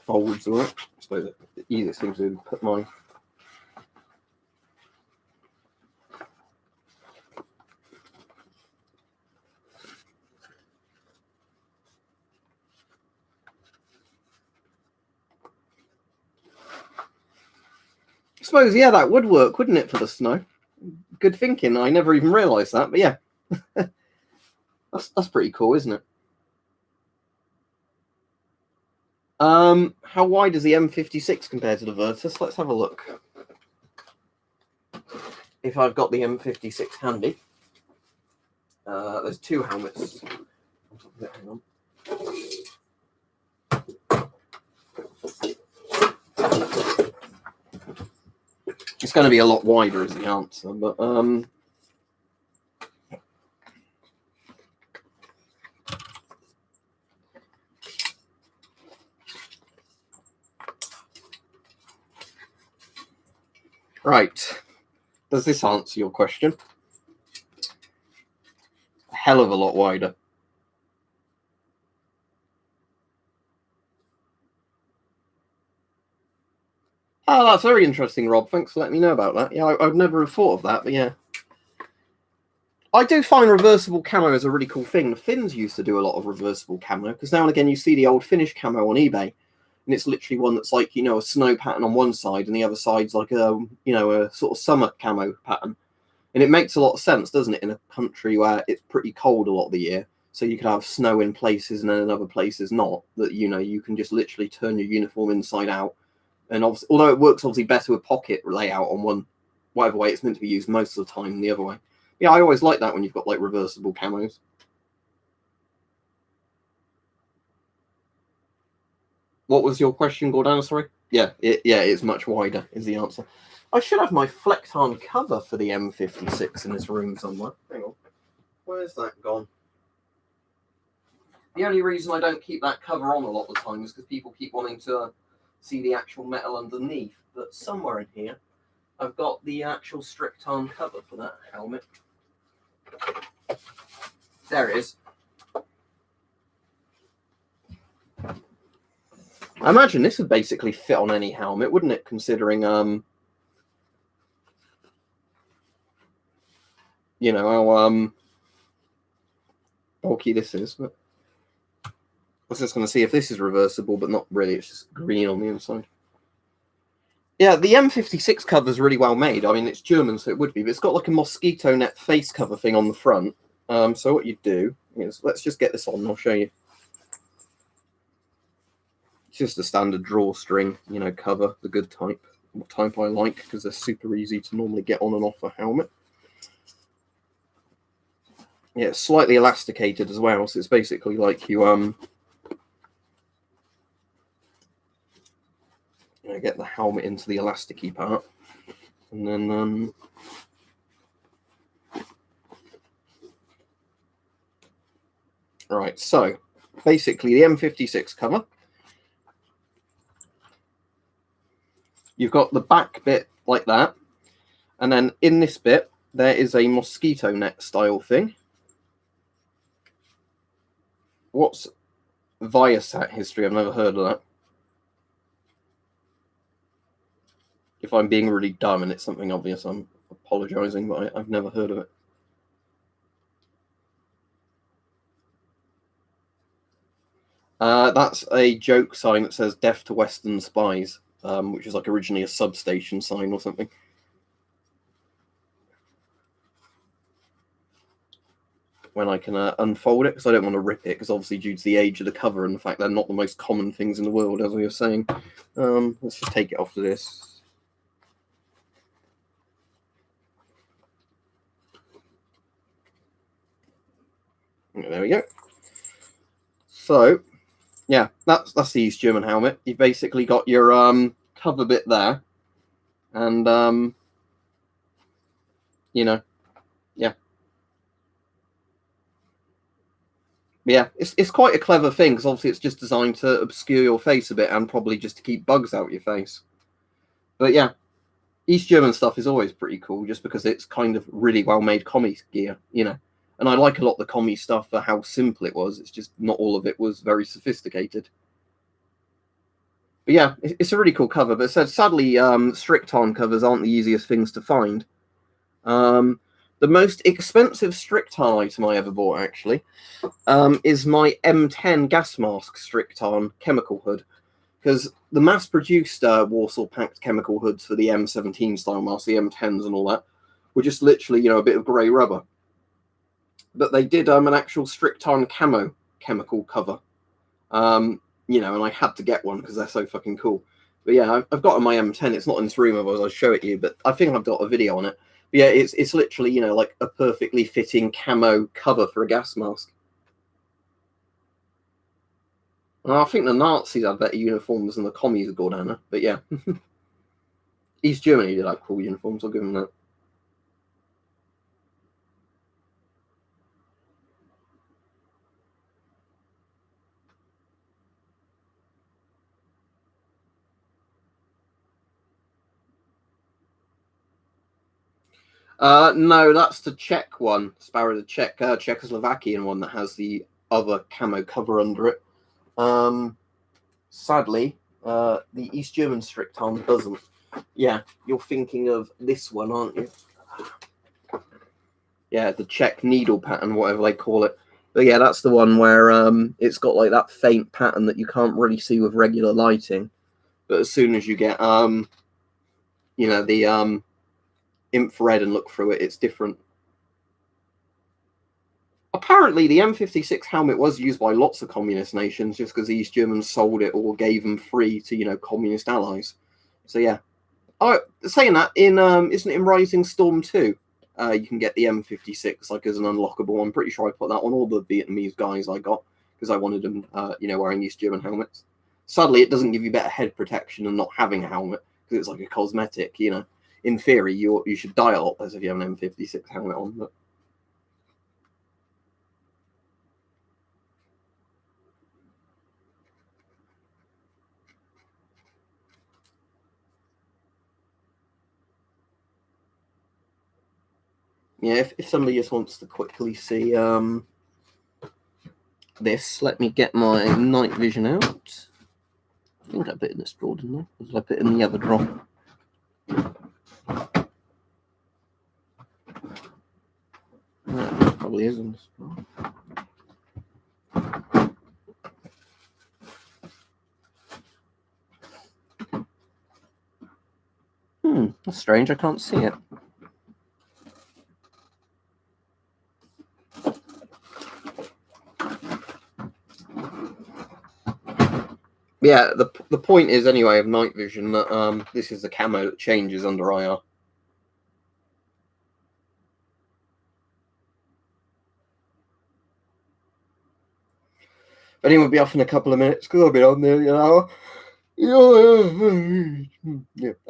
folds all right. I suppose the easiest thing to do is put my... I suppose, yeah, that would work, wouldn't it, for the snow? Good thinking. I never even realised that, but yeah. That's pretty cool, isn't it? How wide is the M56 compared to the Virtus? Let's have a look. If I've got the M56 handy. There's two helmets. Hang on. It's going to be a lot wider is the answer, but right. Does this answer your question? A hell of a lot wider. Oh, that's very interesting, Rob. Thanks for letting me know about that. Yeah, I'd never have thought of that, but yeah. I do find reversible camo is a really cool thing. The Finns used to do a lot of reversible camo, because now and again you see the old Finnish camo on eBay, and it's literally one that's like, a snow pattern on one side, and the other side's like a sort of summer camo pattern. And it makes a lot of sense, doesn't it, in a country where it's pretty cold a lot of the year. So you could have snow in places and then in other places not, that, you can just literally turn your uniform inside out. And obviously, although it works obviously better with pocket layout on whatever way it's meant to be used most of the time than the other way. Yeah, I always like that when you've got like reversible camos. What was your question, Gordana? Sorry. Yeah, it's much wider is the answer. I should have my Flecton cover for the M56 in this room somewhere. Hang on. Where's that gone? The only reason I don't keep that cover on a lot of the time is because people keep wanting to see the actual metal underneath. But somewhere in here, I've got the actual Strykton cover for that helmet. There it is. I imagine this would basically fit on any helmet, wouldn't it? Considering, how bulky this is. But I was just going to see if this is reversible, but not really. It's just green on the inside. Yeah, the M56 cover is really well made. I mean, it's German, so it would be, but it's got like a mosquito net face cover thing on the front. So what you do is, let's just get this on, I'll show you. It's just a standard drawstring, cover, the good type. What type I like, because they're super easy to normally get on and off a helmet. Yeah, it's slightly elasticated as well, so it's basically like you I get the helmet into the elasticy part, and then right. So basically, the M56 cover. You've got the back bit like that, and then in this bit there is a mosquito net style thing. What's Viasat history? I've never heard of that. If I'm being really dumb and it's something obvious, I'm apologising, but I've never heard of it. That's a joke sign that says "Death to Western Spies," which is like originally a substation sign or something. When I can unfold it, because I don't want to rip it, because obviously due to the age of the cover and the fact they're not the most common things in the world, as we were saying. Let's just take it off to this. There we go. So, yeah, that's the East German helmet. You've basically got your cover bit there, and you know, yeah. Yeah, it's quite a clever thing, because obviously it's just designed to obscure your face a bit and probably just to keep bugs out your face. But yeah, East German stuff is always pretty cool, just because it's kind of really well-made commie gear, you know. And I like a lot of the commie stuff for how simple it was. It's just not all of it was very sophisticated. But yeah, it's a really cool cover. But sadly, Strykton covers aren't the easiest things to find. The most expensive Strykton item I ever bought, actually, is my M10 gas mask Strykton chemical hood. Because the mass-produced Warsaw packed chemical hoods for the M17 style masks, the M10s and all that, were just literally, a bit of grey rubber. But they did an actual Strykton camo chemical cover. And I had to get one because they're so fucking cool. But yeah, I've got on my M10. It's not in this room, otherwise I'll show it to you. But I think I've got a video on it. But yeah, it's literally, like a perfectly fitting camo cover for a gas mask. And I think the Nazis had better uniforms than the commies of Gordana. But yeah, East Germany did have cool uniforms. I'll give them that. No, that's the Czech one. Sparrow, the Czechoslovakian one that has the other camo cover under it. Sadly, the East German Strykton doesn't. Yeah, you're thinking of this one, aren't you? Yeah, the Czech needle pattern, whatever they call it. But yeah, that's the one where it's got like that faint pattern that you can't really see with regular lighting. But as soon as you get the infrared and look through it, it's different. Apparently, the M56 helmet was used by lots of communist nations just because the East Germans sold it or gave them free to, communist allies. So yeah. Oh, saying that, isn't it in Rising Storm 2? You can get the M56 like as an unlockable. I'm pretty sure I put that on all the Vietnamese guys I got because I wanted them, wearing East German helmets. Sadly, it doesn't give you better head protection than not having a helmet because it's like a cosmetic. In theory, you should die a lot less if you have an M56 helmet on. But yeah, if somebody just wants to quickly see this, let me get my night vision out. I think I put it in this drawer, didn't I? Or did I put it in the other drawer? No, it probably is in this drawer. That's strange. I can't see it. Yeah, the point is anyway of night vision that this is the camo that changes under IR. But anyway, we'll be off in a couple of minutes because I've been on nearly an hour. Yeah. Oh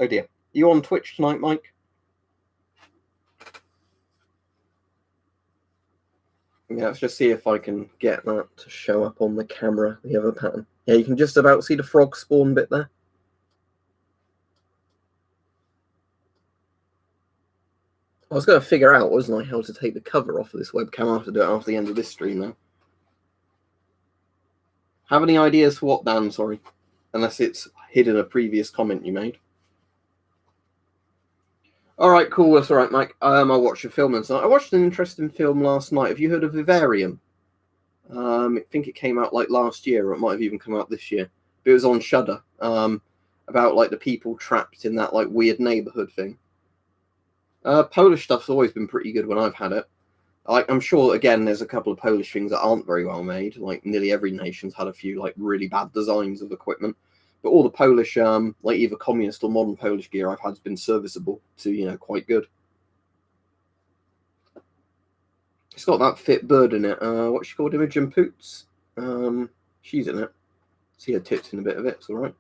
dear. You on Twitch tonight, Mike? Yeah, let's just see if I can get that to show up on the camera, the other pattern. Yeah, you can just about see the frog spawn bit there. I was going to figure out, wasn't I, how to take the cover off of this webcam. I'll have to do it after the end of this stream now. Have any ideas for what, Dan? Sorry. Unless it's hidden a previous comment you made. All right, cool. That's all right, Mike. I watched a film last night. I watched an interesting film last night. Have you heard of Vivarium? I think it came out like last year, or it might have even come out this year. But it was on Shudder. About like the people trapped in that like weird neighborhood thing. Polish stuff's always been pretty good when I've had it. I'm sure, again, there's a couple of Polish things that aren't very well made. Like nearly every nation's had a few like really bad designs of equipment. But all the Polish, like either communist or modern Polish gear I've had has been serviceable to, quite good. It's got that fit bird in it. What's she called? Imogen Poots. She's in it. See her tits in a bit of it. It's all right.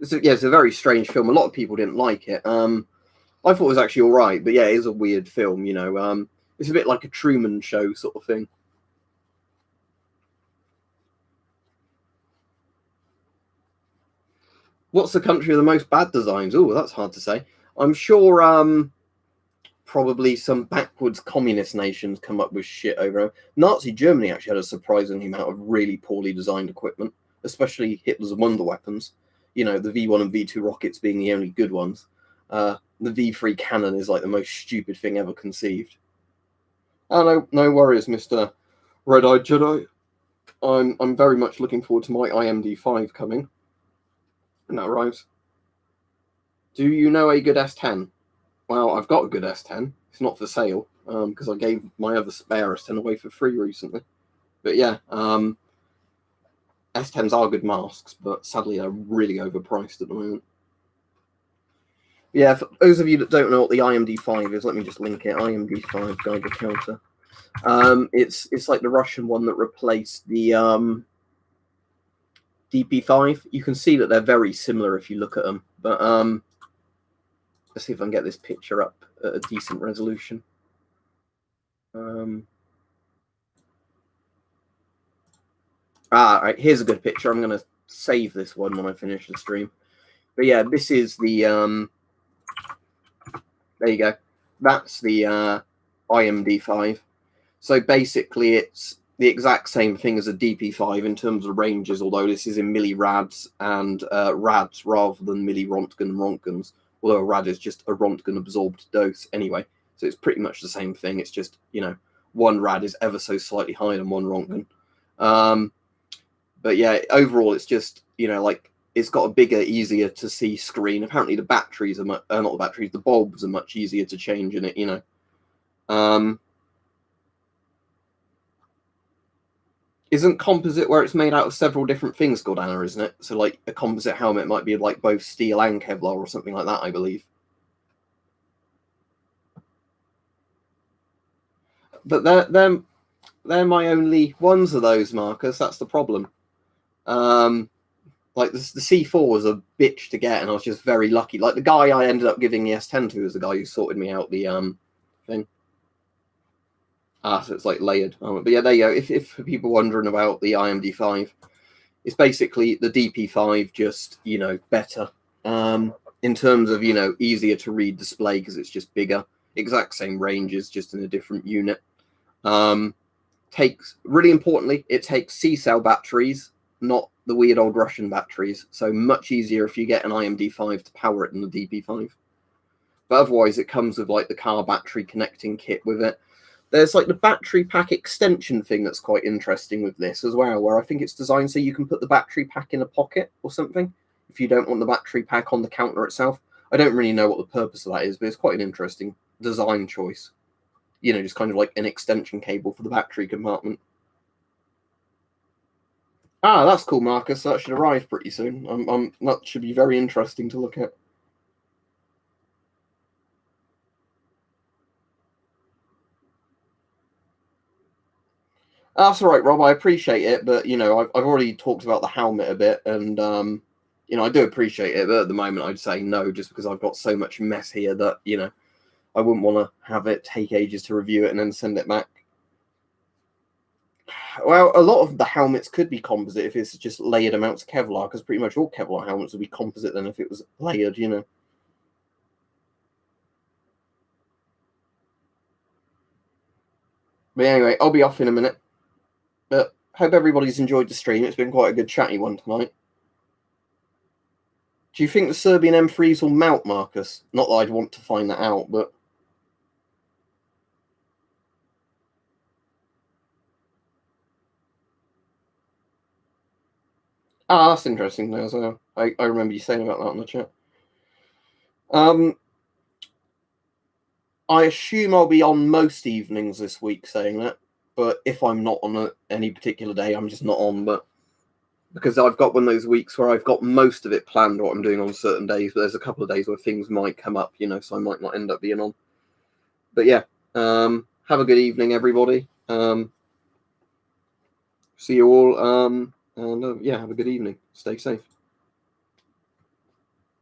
It's a very strange film. A lot of people didn't like it. I thought it was actually all right, but yeah, it is a weird film. It's a bit like a Truman Show sort of thing. What's the country with the most bad designs? Oh, that's hard to say. I'm sure probably some backwards communist nations come up with shit over. Nazi Germany actually had a surprising amount of really poorly designed equipment, especially Hitler's wonder weapons. The V1 and V2 rockets being the only good ones. The V3 cannon is like the most stupid thing ever conceived. Oh, no worries, Mr. Red-Eyed Jedi. I'm very much looking forward to my IMD5 coming. And that arrives. Do you know a good S10? Well, I've got a good S10. It's not for sale because I gave my other spare S10 away for free recently. But yeah, S10s are good masks, but sadly they're really overpriced at the moment. Yeah, for those of you that don't know what the IMD5 is, let me just link it. IMD5 Geiger counter. It's like the Russian one that replaced the DP5. You can see that they're very similar if you look at them. But let's see if I can get this picture up at a decent resolution. Right, here's a good picture. I'm going to save this one when I finish the stream. But yeah, this is the there you go. That's the IMD5. So basically, it's the exact same thing as a DP5 in terms of ranges, although this is in millirads and rads rather than millirontgen and rontgens. Although a rad is just a rontgen absorbed dose anyway. So it's pretty much the same thing. It's just, one rad is ever so slightly higher than one rontgen. But yeah, overall, it's just, it's got a bigger, easier to see screen. Apparently the batteries are not the batteries, the bulbs are much easier to change in it, Isn't composite where it's made out of several different things called Anna, isn't it? So like a composite helmet might be like both steel and Kevlar or something like that, I believe. But they're my only ones of those, Marcus. That's the problem. Like the C4 was a bitch to get, and I was just very lucky. Like the guy I ended up giving the S10 to was the guy who sorted me out the thing. So it's like layered. But yeah, there you go. If people wondering about the IMD5, it's basically the DP5, just better in terms of easier to read display because it's just bigger. Exact same ranges, just in a different unit. Takes really importantly, it takes C-cell batteries, not the weird old Russian batteries. So much easier if you get an IMD5 to power it than the DP5. But otherwise, it comes with like the car battery connecting kit with it. There's like the battery pack extension thing that's quite interesting with this as well, where I think it's designed so you can put the battery pack in a pocket or something if you don't want the battery pack on the counter itself. I don't really know what the purpose of that is, but it's quite an interesting design choice. Just kind of like an extension cable for the battery compartment. That's cool, Marcus. That should arrive pretty soon. That should be very interesting to look at. That's all right, Rob. I appreciate it, but I've already talked about the helmet a bit, and You know, I do appreciate it, but at the moment I'd say no, just because I've got so much mess here that, you know, I wouldn't want to have it take ages to review it and then send it back. Well, a lot of the helmets could be composite if it's just layered amounts of Kevlar, because pretty much all Kevlar helmets would be composite then if it was layered, you know. But anyway, I'll be off in a minute. But hope everybody's enjoyed the stream. It's been quite a good chatty one tonight. Do you think the Serbian M3s will mount, Marcus? Not that I'd want to find that out, but... Ah, that's interesting now as well. I remember you saying about that in the chat. I assume I'll be on most evenings this week saying that, but if I'm not on any particular day, I'm just not on. But because I've got one of those weeks where I've got most of it planned what I'm doing on certain days, but there's a couple of days where things might come up, you know, so I might not end up being on. But yeah, have a good evening, everybody. See you all, and yeah, have a good evening. Stay safe.